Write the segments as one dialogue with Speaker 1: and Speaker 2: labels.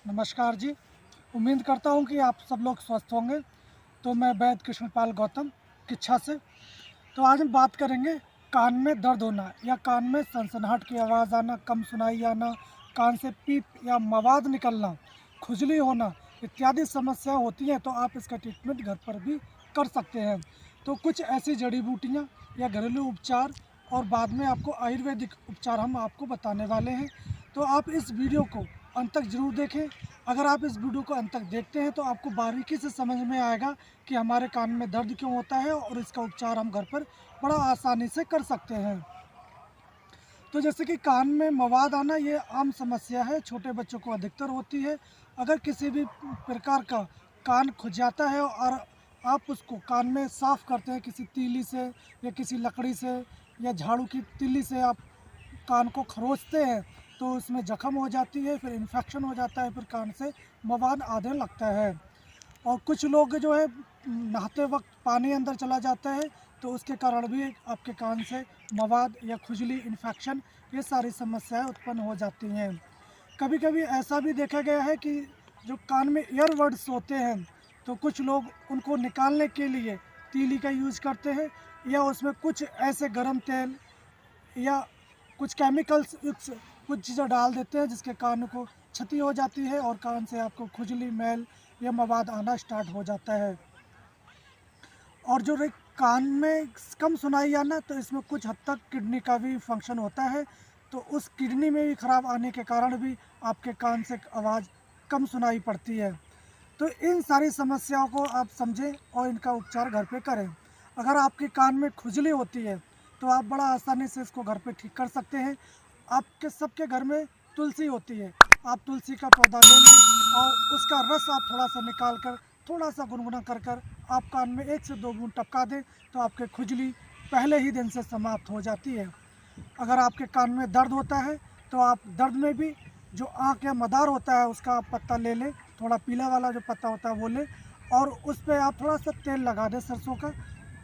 Speaker 1: नमस्कार जी। उम्मीद करता हूँ कि आप सब लोग स्वस्थ होंगे। तो मैं वैद्य कृष्णपाल गौतम किच्छा से। तो आज हम बात करेंगे कान में दर्द होना या कान में सनसनाहट की आवाज़ आना, कम सुनाई आना, कान से पीप या मवाद निकलना, खुजली होना इत्यादि समस्या होती हैं। तो आप इसका ट्रीटमेंट घर पर भी कर सकते हैं। तो कुछ ऐसी जड़ी बूटियाँ या घरेलू उपचार और बाद में आपको आयुर्वेदिक उपचार हम आपको बताने वाले हैं। तो आप इस वीडियो को अंत तक ज़रूर देखें। अगर आप इस वीडियो को अंत तक देखते हैं तो आपको बारीकी से समझ में आएगा कि हमारे कान में दर्द क्यों होता है और इसका उपचार हम घर पर बड़ा आसानी से कर सकते हैं। तो जैसे कि कान में मवाद आना ये आम समस्या है, छोटे बच्चों को अधिकतर होती है। अगर किसी भी प्रकार का कान खुजाता है और आप उसको कान में साफ़ करते हैं किसी तीली से या किसी लकड़ी से या झाड़ू की तीली से आप कान को खरोचते हैं तो उसमें जख्म हो जाती है, फिर इन्फेक्शन हो जाता है, फिर कान से मवाद आने लगता है। और कुछ लोग जो है नहाते वक्त पानी अंदर चला जाता है तो उसके कारण भी आपके कान से मवाद या खुजली, इन्फेक्शन ये सारी समस्याएं उत्पन्न हो जाती हैं। कभी कभी ऐसा भी देखा गया है कि जो कान में ईयरबड्स होते हैं तो कुछ लोग उनको निकालने के लिए तीली का यूज़ करते हैं या उसमें कुछ ऐसे गर्म तेल या कुछ केमिकल्स युक्त कुछ चीज़ें डाल देते हैं जिसके कान को क्षति हो जाती है और कान से आपको खुजली, मैल या मवाद आना स्टार्ट हो जाता है। और जो रही कान में कम सुनाई आना, तो इसमें कुछ हद तक किडनी का भी फंक्शन होता है। तो उस किडनी में भी ख़राब आने के कारण भी आपके कान से आवाज़ कम सुनाई पड़ती है। तो इन सारी समस्याओं को आप समझें और इनका उपचार घर पे करें। अगर आपके कान में खुजली होती है तो आप बड़ा आसानी से इसको घर पे ठीक कर सकते हैं। आपके सबके घर में तुलसी होती है, आप तुलसी का पौधा ले लें और उसका रस आप थोड़ा सा निकाल कर थोड़ा सा गुनगुना कर कर आप कान में 1 से 2 बूंद टपका दें तो आपके खुजली पहले ही दिन से समाप्त हो जाती है। अगर आपके कान में दर्द होता है तो आप दर्द में भी जो आँख या मदार होता है उसका आप पत्ता ले लें, थोड़ा पीला वाला जो पत्ता होता है वो लें और उस पर आप थोड़ा सा तेल लगा दें सरसों का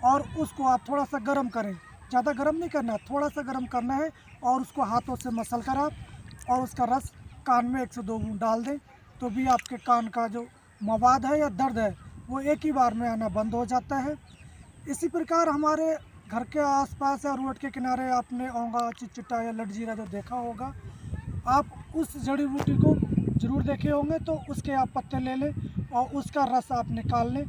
Speaker 1: और उसको आप थोड़ा सा गर्म करें। ज़्यादा गर्म नहीं करना है, थोड़ा सा गर्म करना है और उसको हाथों से मसल कर आप और उसका रस कान में 1 से 2 बूंद डाल दें तो भी आपके कान का जो मवाद है या दर्द है वो एक ही बार में आना बंद हो जाता है। इसी प्रकार हमारे घर के आसपास या रोड के किनारे आपने औंगा, चिटचिटा या लटजीरा जो देखा होगा, आप उस जड़ी बूटी को ज़रूर देखे होंगे। तो उसके आप पत्ते ले लें और उसका रस आप निकाल लें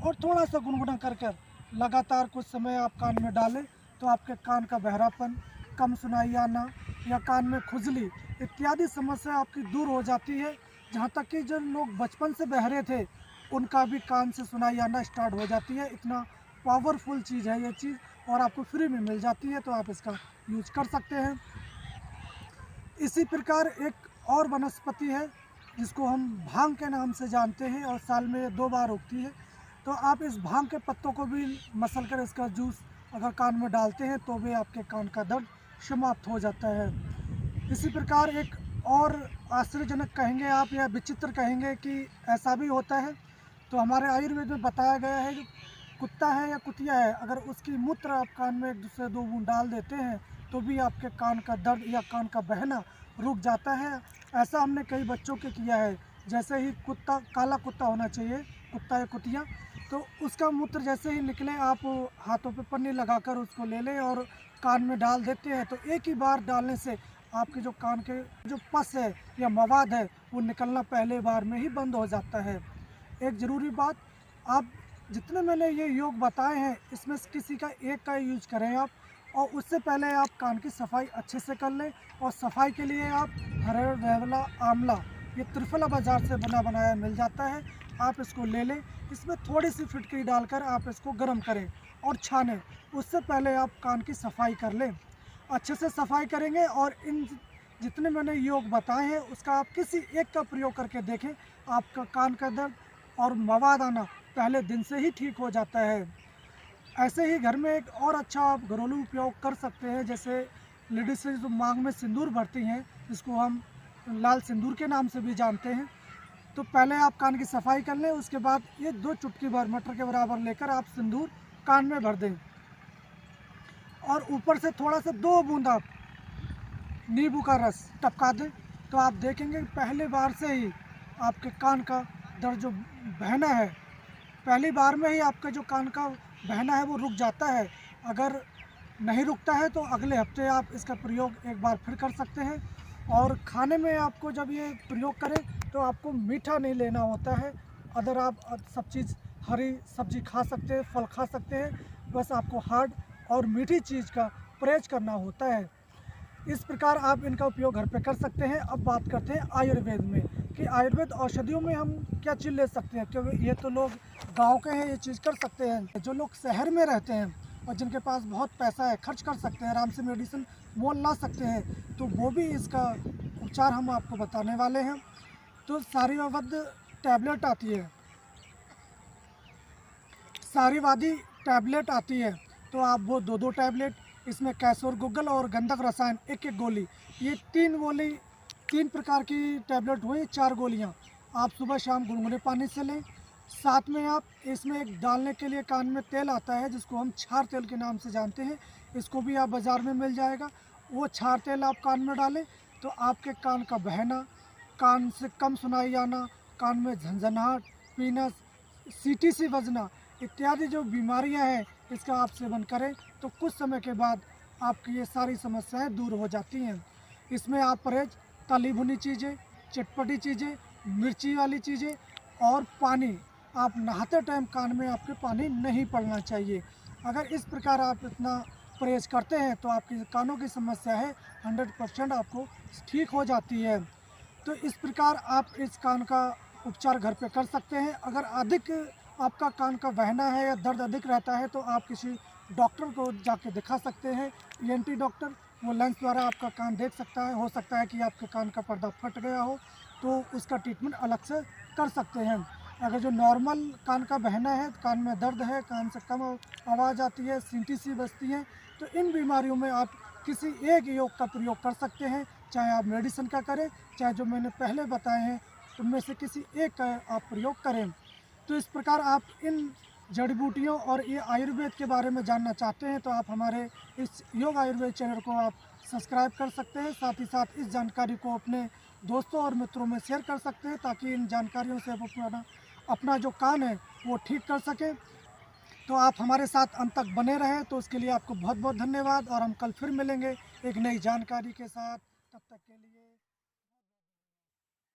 Speaker 1: और थोड़ा सा गुनगुना कर कर लगातार कुछ समय आप कान में डालें तो आपके कान का बहरापन, कम सुनाई आना या कान में खुजली इत्यादि समस्या आपकी दूर हो जाती है। जहाँ तक कि जो लोग बचपन से बहरे थे उनका भी कान से सुनाई आना स्टार्ट हो जाती है। इतना पावरफुल चीज़ है ये चीज़ और आपको फ्री में मिल जाती है, तो आप इसका यूज कर सकते हैं। इसी प्रकार एक और वनस्पति है जिसको हम भांग के नाम से जानते हैं और साल में 2 बार उगती है। तो आप इस भांग के पत्तों को भी मसल कर इसका जूस अगर कान में डालते हैं तो भी आपके कान का दर्द समाप्त हो जाता है। इसी प्रकार एक और आश्चर्यजनक कहेंगे आप या विचित्र कहेंगे कि ऐसा भी होता है। तो हमारे आयुर्वेद में बताया गया है कि कुत्ता है या कुतिया है, अगर उसकी मूत्र आप कान में 1 से 2 बूंद डाल देते हैं तो भी आपके कान का दर्द या कान का बहना रुक जाता है। ऐसा हमने कई बच्चों के किया है। जैसे ही कुत्ता, काला कुत्ता होना चाहिए, कुत्ता या कुतिया, तो उसका मूत्र जैसे ही निकले आप हाथों पे पन्नी लगाकर उसको ले लें और कान में डाल देते हैं तो एक ही बार डालने से आपके जो कान के जो पस है या मवाद है वो निकलना पहले बार में ही बंद हो जाता है। एक ज़रूरी बात, आप जितने मैंने ये योग बताए हैं इसमें से किसी का एक का यूज करें आप, और उससे पहले आप कान की सफाई अच्छे से कर लें। और सफाई के लिए आप हरे वेवला आंवला, ये त्रिफला बाज़ार से बना बनाया मिल जाता है, आप इसको ले लें। इसमें थोड़ी सी फिटकरी डालकर आप इसको गर्म करें और छानें। उससे पहले आप कान की सफाई कर लें। अच्छे से सफाई करेंगे और इन जितने मैंने योग बताए हैं उसका आप किसी एक का प्रयोग करके देखें, आपका कान का दर्द और मवाद आना पहले दिन से ही ठीक हो जाता है। ऐसे ही घर में एक और अच्छा आप घरेलू उपयोग कर सकते हैं। जैसे लेडीज से जो मांग में सिंदूर भरती हैं, जिसको हम लाल सिंदूर के नाम से भी जानते हैं, तो पहले आप कान की सफाई कर लें। उसके बाद ये 2 चुटकी भर मटर के बराबर लेकर आप सिंदूर कान में भर दें और ऊपर से थोड़ा सा 2 बूंद आप नींबू का रस टपका दें। तो आप देखेंगे पहले बार से ही आपके कान का दर्द जो बहना है, पहली बार में ही आपका जो कान का बहना है वो रुक जाता है। अगर नहीं रुकता है तो अगले हफ्ते आप इसका प्रयोग एक बार फिर कर सकते हैं। और खाने में आपको जब ये प्रयोग करें तो आपको मीठा नहीं लेना होता है। अदर आप सब चीज़ हरी सब्जी खा सकते हैं, फल खा सकते हैं, बस आपको हार्ड और मीठी चीज़ का परहेज करना होता है। इस प्रकार आप इनका उपयोग घर पे कर सकते हैं। अब बात करते हैं आयुर्वेद में कि आयुर्वेद औषधियों में हम क्या चीज़ ले सकते हैं, क्योंकि ये तो लोग गांव के हैं, ये चीज़ कर सकते हैं। जो लोग शहर में रहते हैं और जिनके पास बहुत पैसा है, खर्च कर सकते हैं, आराम से मेडिसिन मोल ला सकते हैं, तो वो भी इसका उपचार हम आपको बताने वाले हैं। तो सारीवद टैबलेट आती है, सारीवादी टैबलेट आती है, तो आप वो 2-2 टैबलेट, इसमें कैसोर गुग्गल और गंधक रसायन 1-1 गोली, ये 3 गोली, 3 प्रकार की टैबलेट हुई, 4 गोलियां आप सुबह शाम गुनगुने पानी से लें। साथ में आप इसमें एक डालने के लिए कान में तेल आता है जिसको हम छार तेल के नाम से जानते हैं, इसको भी आप बाज़ार में मिल जाएगा। वो छार तेल आप कान में डालें तो आपके कान का बहना, कान से कम सुनाई आना, कान में झंझनाहट, पीनस, सीटी सी बजना इत्यादि जो बीमारियां हैं, इसका आप सेवन करें तो कुछ समय के बाद आपकी ये सारी समस्याएं दूर हो जाती हैं। इसमें आप परहेज तली भुनी चीज़ें, चटपटी चीज़ें, मिर्ची वाली चीज़ें और पानी, आप नहाते टाइम कान में आपके पानी नहीं पड़ना चाहिए। अगर इस प्रकार आप इतना परहेज करते हैं तो आपकी कानों की समस्या है 100% आपको ठीक हो जाती है। तो इस प्रकार आप इस कान का उपचार घर पे कर सकते हैं। अगर अधिक आपका कान का बहना है या दर्द अधिक रहता है तो आप किसी डॉक्टर को जाके दिखा सकते हैं, ईएनटी डॉक्टर, वो लेंस द्वारा आपका कान देख सकता है। हो सकता है कि आपके कान का पर्दा फट गया हो तो उसका ट्रीटमेंट अलग से कर सकते हैं। अगर जो नॉर्मल कान का बहना है, कान में दर्द है, कान से कम आवाज़ आती है, सींटी सी बजती है, तो इन बीमारियों में आप किसी एक योग का प्रयोग कर सकते हैं। चाहे आप मेडिसिन का करें, चाहे जो मैंने पहले बताए हैं उनमें से किसी एक का आप प्रयोग करें। तो इस प्रकार आप इन जड़ी बूटियों और ये आयुर्वेद के बारे में जानना चाहते हैं तो आप हमारे इस योग आयुर्वेद चैनल को आप सब्सक्राइब कर सकते हैं। साथ ही साथ इस जानकारी को अपने दोस्तों और मित्रों में शेयर कर सकते हैं ताकि इन जानकारियों से आप अपना जो कान है वो ठीक कर सकें। तो आप हमारे साथ अंत तक बने रहें, तो उसके लिए आपको बहुत बहुत धन्यवाद और हम कल फिर मिलेंगे एक नई जानकारी के साथ। तब तक के लिए